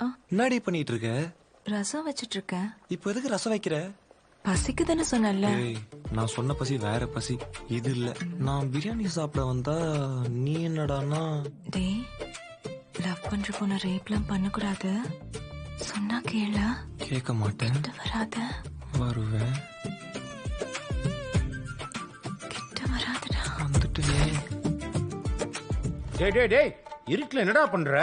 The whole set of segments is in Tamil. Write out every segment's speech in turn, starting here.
என்னடி பண்ணிட்டு இருக்க? ரசம் வச்சிட்டு இருக்கேன். இப்போ எதுக்கு ரசம் வைக்கிற? பசிக்கு தானே சொன்னல. நான் சொன்ன பசி வேற பசி, இது இல்ல. நான் பிரியாணி சாப்பிட வந்தா நீ என்னடானா? டேய், லவ் பண்ற பொண்ண ரேப்லாம் பண்ணக்கூடாது சொன்னா கேள. கேட்க மாட்டேன். வராத. வருவேன். கிட்ட வராதடா. வந்துட்டே. டேய் டேய் டேய், இருட்டுல என்னடா பண்ற?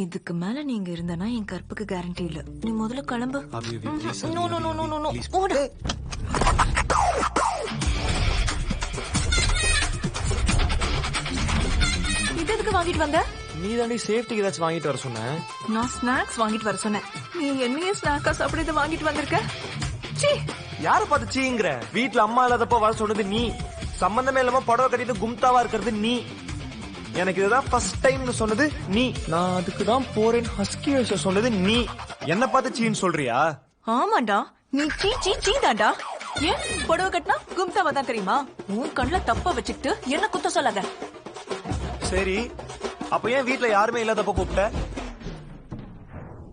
இதுக்கு மேல நீங்க இருந்தனா என் கற்புக்கு கேரண்டி இல்ல. நீ முதல்ல கிளம்பு. No no no no no ஓடு. இது எதுக்கு வாங்கிட்டு வந்த? நீ தாண்டி சேஃப்டிக்கு ஏதாச்சும் வாங்கிட்டு வர சொன்ன. நான் ஸ்நாக்ஸ் வாங்கிட்டு வர சொன்னேன். நீ என்னையே ஸ்நாக்கா சாப்பிட வாங்கிட்டு வந்திருக்க. சீ, யார பார்த்து சீங்கற? வீட்ல அம்மா இல்லாதப்ப வர சொன்னது நீ. சம்பந்தமே இல்லாம புடவை கட்டிட்டு கும்தாவா இருக்கிறது நீ. எனக்கு இதுதான் ஃபர்ஸ்ட் டைம்னு சொன்னது நீ. நான் அதுக்கு தான் போறேன் ஹஸ்கி வாய்ஸ்ல சொன்னது நீ. என்ன பார்த்து சீன்னு சொல்றியா? ஆமாண்டா, நீ சீ சீ சீதாண்டா. ஏன் புடவை கட்டினா கும்தாவா தான் தெரியுமா? உன் கண்ணுல தப்ப வச்சுக்கிட்டு என்ன குத்த சொல்லாத. சரி, அப்ப ஏன் வீட்ல யாருமே இல்லாதப்ப கூப்பிட்ட?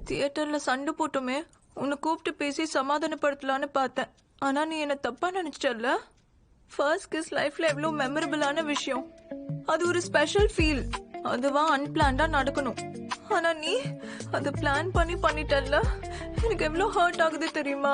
தியேட்டர்ல சண்டை போட்டுமே உன்னை கூப்பிட்டு பேசி சமாதானப்படுத்தலான்னு பார்த்தேன். ஆனா நீ என்ன தப்பா நினைச்சிட்டல்ல. ஃபர்ஸ்ட் கிஸ் லைஃப்ல எவ்வளவு மெமரபிளான விஷயம். அது ஒரு ஸ்பெஷல் ஃபீல். அதுவா அன்பிளான்டா நடக்கணும். ஆனா நீ அதை பிளான் பண்ணிட்டல்ல. எனக்கு எவ்வளவு ஹர்ட் ஆகுது தெரியுமா?